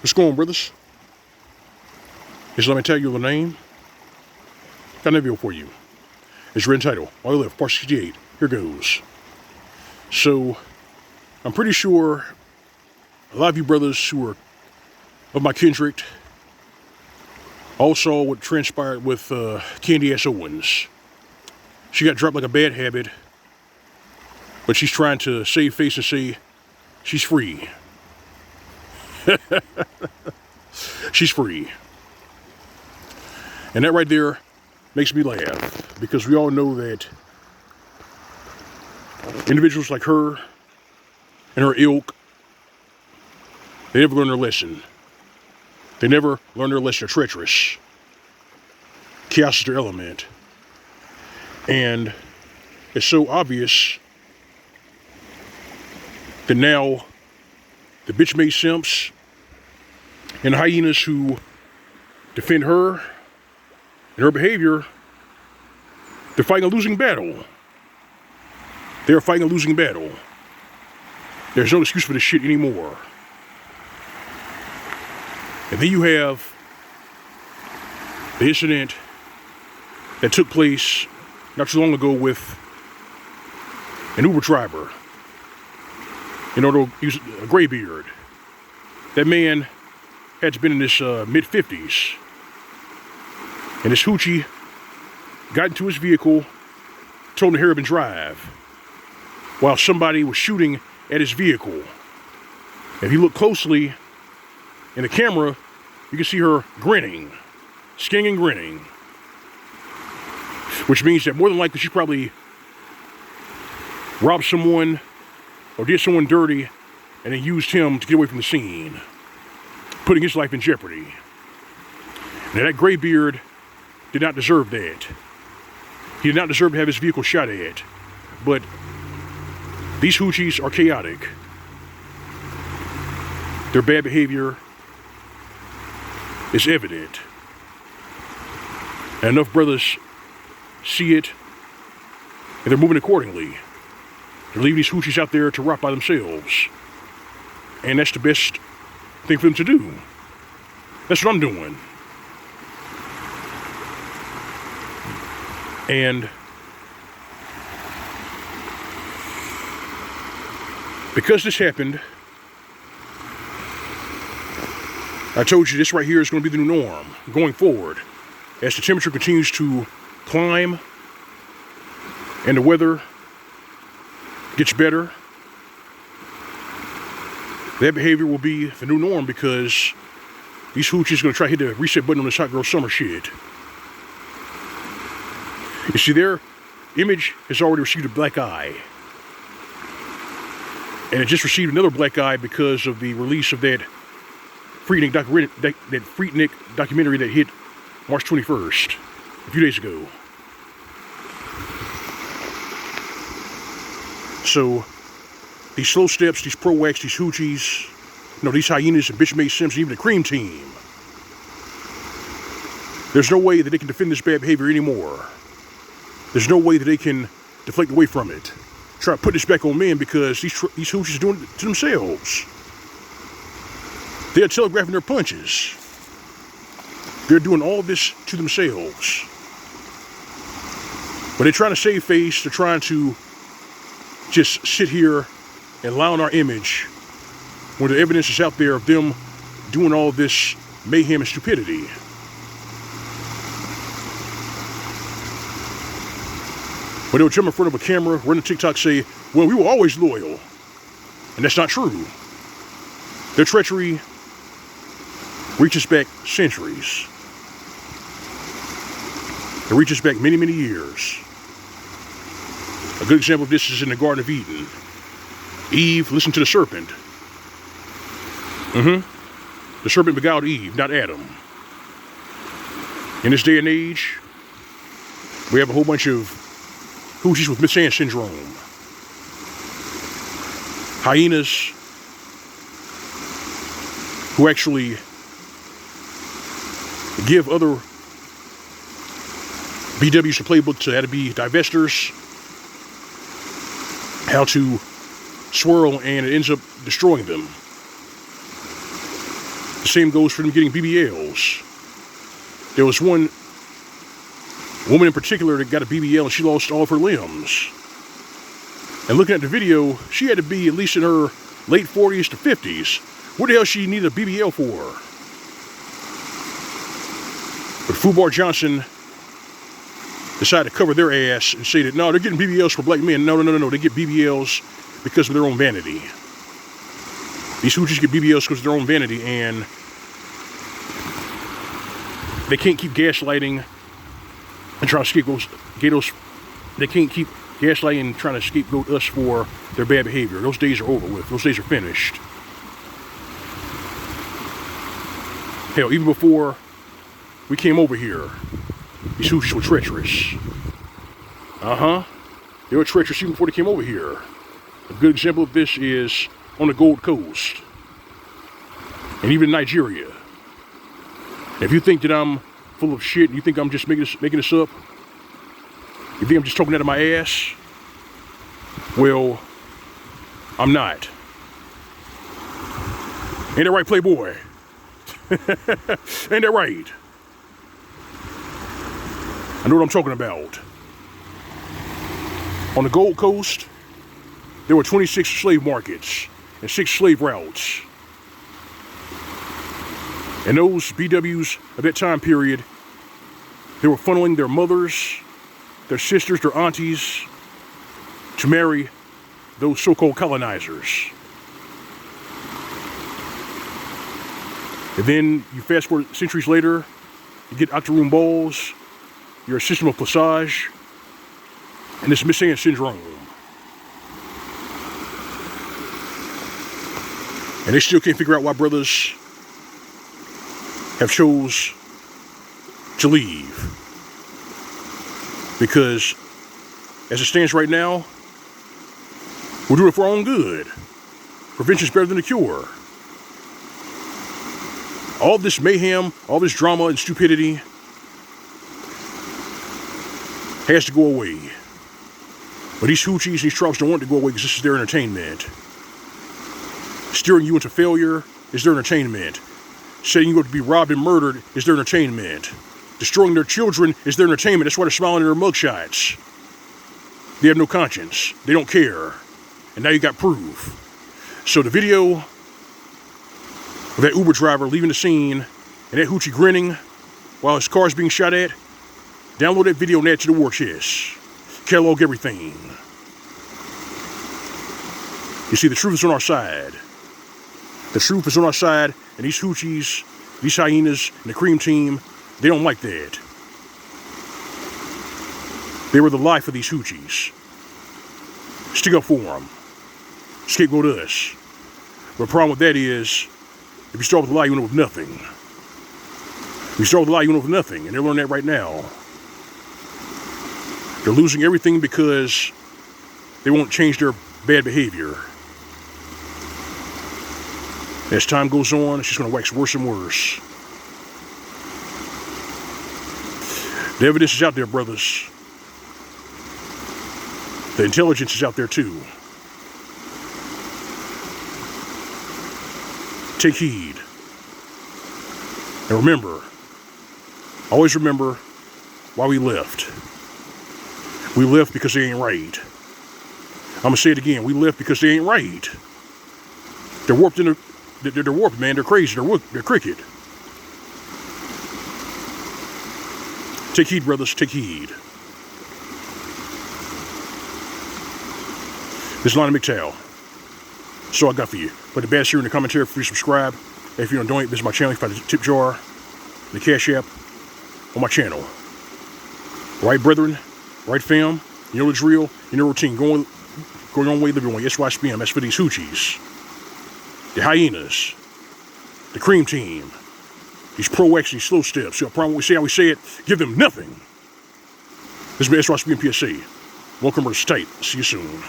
What's going on, brothers? Just let me tell you the name. Got a video for you. It's written title, While I Live, Part 68. Here goes. So, I'm pretty sure a lot of you brothers who are of my kindred all saw what transpired with Candy-ass Owens. She got dropped like a bad habit, but she's trying to save face and say she's free. She's free. And that right there makes me laugh, because we all know that individuals like her and her ilk, they never learn their lesson. They never learn their lesson. They're treacherous. Chaos is their element. And it's so obvious that now the bitch-made simps and the hyenas who defend her and her behavior, they're fighting a losing battle. They're fighting a losing battle. There's no excuse for this shit anymore. And then you have the incident that took place not too long ago with an Uber driver. You know, he was a graybeard. That man had to been in his mid-50s. And this hoochie got into his vehicle, told him to hurry up and drive, while somebody was shooting at his vehicle. If you look closely in the camera, you can see her grinning, skinning and grinning. Which means that more than likely she probably robbed someone or did someone dirty and then used him to get away from the scene, putting his life in jeopardy. Now that graybeard did not deserve that. He did not deserve to have his vehicle shot at. But these hoochies are chaotic. Their bad behavior is evident. And enough brothers see it, and they're moving accordingly. They're leaving these hoochies out there to rot by themselves. And that's the best thing for them to do. That's what I'm doing. And because this happened, I told you this right here is going to be the new norm going forward. As the temperature continues to climb and the weather gets better, that behavior will be the new norm, because these hoochies are going to try to hit the reset button on this hot girl summer shit. You see, their image has already received a black eye. And it just received another black eye because of the release of that Freaknik documentary that hit March 21st, a few days ago. So, these slow steps, these pro-wax, these hoochies, these hyenas and bitch-made simps, and even the cream team, there's no way that they can defend this bad behavior anymore. There's no way that they can deflect away from it. Try to put this back on men, because these hoochies are doing it to themselves. They're telegraphing their punches. They're doing all this to themselves. But they're trying to save face. They're trying to just sit here and lie on our image when the evidence is out there of them doing all this mayhem and stupidity. But they'll jump in front of a camera, run a TikTok, say, well, we were always loyal. And that's not true. Their treachery reaches back centuries. It reaches back many, many years. A good example of this is in the Garden of Eden. Eve listened to the serpent. The serpent beguiled Eve, not Adam. In this day and age, we have a whole bunch of hoochies with Miss Ann syndrome. Hyenas who actually give other BWs the playbook to how to be divestors, how to swirl, and it ends up destroying them. The same goes for them getting BBLs. There was one woman in particular that got a BBL and she lost all of her limbs. And looking at the video, she had to be at least in her late 40s to 50s. What the hell she needed a BBL for? But Fubar Johnson decided to cover their ass and say that, no, they're getting BBLs for black men. No. They get BBLs because of their own vanity. These hoochies get BBLs because of their own vanity, and they can't keep gaslighting and trying to scapegoat us. They can't keep gaslighting and trying to scapegoat us for their bad behavior. Those days are over with. Those days are finished. Hell, even before we came over here, these hoochies were treacherous. They were treacherous even before they came over here. A good example of this is on the Gold Coast and even Nigeria. If you think that I'm full of shit, you think I'm just making this up, you think I'm just talking out of my ass, well, I'm not. Ain't that right, Playboy? Ain't that right? I know what I'm talking about. On the Gold Coast, there were 26 slave markets and 6 slave routes. And those BWs of that time period, they were funneling their mothers, their sisters, their aunties to marry those so-called colonizers. And then you fast forward centuries later, you get octoroom balls, you're a system of passage, and this Messiah syndrome. And they still can't figure out why brothers have chose to leave. Because as it stands right now, we're doing it for our own good. Prevention is better than the cure. All this mayhem, all this drama and stupidity has to go away. But these hoochies, these tribes don't want it to go away because this is their entertainment. Steering you into failure is their entertainment. Setting you up to be robbed and murdered is their entertainment. Destroying their children is their entertainment. That's why they're smiling in their mugshots. They have no conscience. They don't care. And now you got proof. So the video of that Uber driver leaving the scene and that hoochie grinning while his car's being shot at, download that video and add to the war chest. Catalog everything. You see, the truth is on our side. The truth is on our side, and these hoochies, these hyenas, and the cream team, they don't like that. They were the life of these hoochies. Stick up for them. Scapegoat us. But the problem with that is, if you start with a lie, you end up with nothing. If you start with a lie, you end up with nothing, and they're learning that right now. They're losing everything because they won't change their bad behavior. As time goes on, it's just going to wax worse and worse. The evidence is out there, brothers. The intelligence is out there, too. Take heed. And remember, always remember why we left. We left because they ain't right. I'm going to say it again. We left because they ain't right. They're warped in they're warped, man. They're crazy. They're cricket. Take heed, brothers. Take heed. This is Lonnie McTowell. So I got for you. Put the bass here in the commentary. Please subscribe. If you don't donate, visit my channel. You find the tip jar, the Cash App on my channel. Right, brethren? Right, fam? You know the drill. You know the routine. Go your own way, live your way. SYSBM. That's for these hoochies. The hyenas. The cream team. These pro-X, these slow steps. So I promise we say how we say it. Give them nothing. This has been SYSBM PSA. Welcome to State. See you soon.